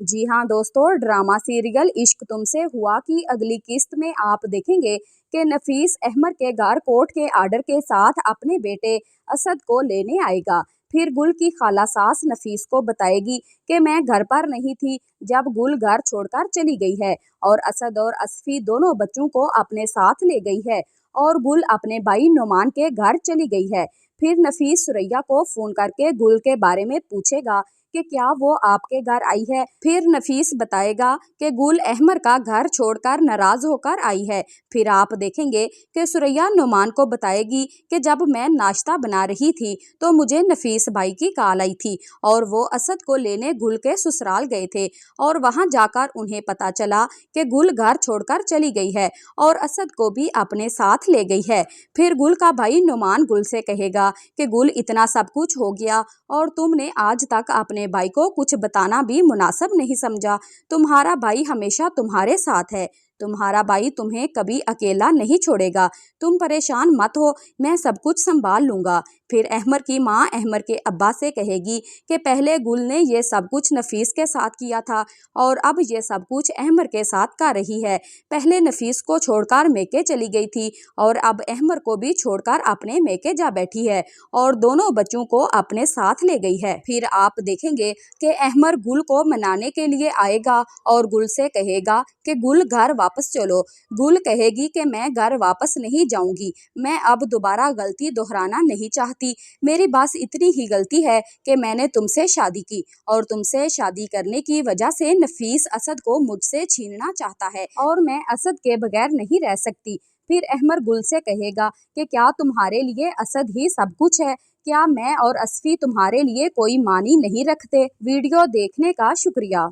जी हाँ दोस्तों, drama serial इश्क तुमसे हुआ की अगली किस्त में आप देखेंगे कि नफीस अहमद के घर कोर्ट के आर्डर के साथ अपने बेटे असद को लेने आएगा। फिर गुल की खाला सास नफीस को बताएगी कि मैं घर पर नहीं थी जब गुल घर छोड़कर चली गई है और असद और असफी दोनों बच्चों को अपने साथ ले गई है और गुल अपने भाई नुमान के घर चली गई है। फिर नफीस सुरैया को फोन करके गुल के बारे में पूछेगा कि क्या वो आपके घर आई है। फिर नफीस बताएगा कि गुल अहमद का घर छोड़कर नाराज होकर आई है। फिर आप देखेंगे कि सुरैया नुमान को बताएगी कि जब मैं नाश्ता बना रही थी तो मुझे नफीस भाई की कॉल आई थी और वो असद को लेने गुल के ससुराल गए थे और वहां जाकर उन्हें पता चला कि गुल घर छोड़कर चली गई है और असद को भी अपने साथ ले गई है। फिर गुल का भाई नुमान गुल से कहेगा कि गुल, इतना सब कुछ हो गया और तुमने आज तक अपने भाई को कुछ बताना भी मुनासिब नहीं समझा। तुम्हारा भाई हमेशा तुम्हारे साथ है, तुम्हारा भाई तुम्हें कभी अकेला नहीं छोड़ेगा। तुम परेशान मत हो, मैं सब कुछ संभाल लूंगा। फिर अहमद की माँ अहमद के अब्बा से कहेगी कि पहले गुल ने ये सब कुछ नफीस के साथ किया था और अब ये सब कुछ अहमद के साथ कर रही है। पहले नफीस को छोड़कर मेके चली गई थी और अब अहमद को भी छोड़कर अपने मेके जा बैठी है और दोनों बच्चों को अपने साथ ले गई है। फिर आप देखेंगे कि अहमद गुल को मनाने के लिए आएगा और गुल से कहेगा कि गुल घर वापस चलो। गुल कहेगी कि मैं घर वापस नहीं जाऊंगी, मैं अब दोबारा गलती दोहराना नहीं चाहती। मेरी बस इतनी ही गलती है कि मैंने तुमसे शादी की और तुमसे शादी करने की वजह से नफीस असद को मुझसे छीनना चाहता है और मैं असद के बगैर नहीं रह सकती। फिर अहमद गुल से कहेगा कि क्या तुम्हारे लिए असद ही सब कुछ है? क्या मैं और असफी तुम्हारे लिए कोई मानी नहीं रखते? वीडियो देखने का शुक्रिया।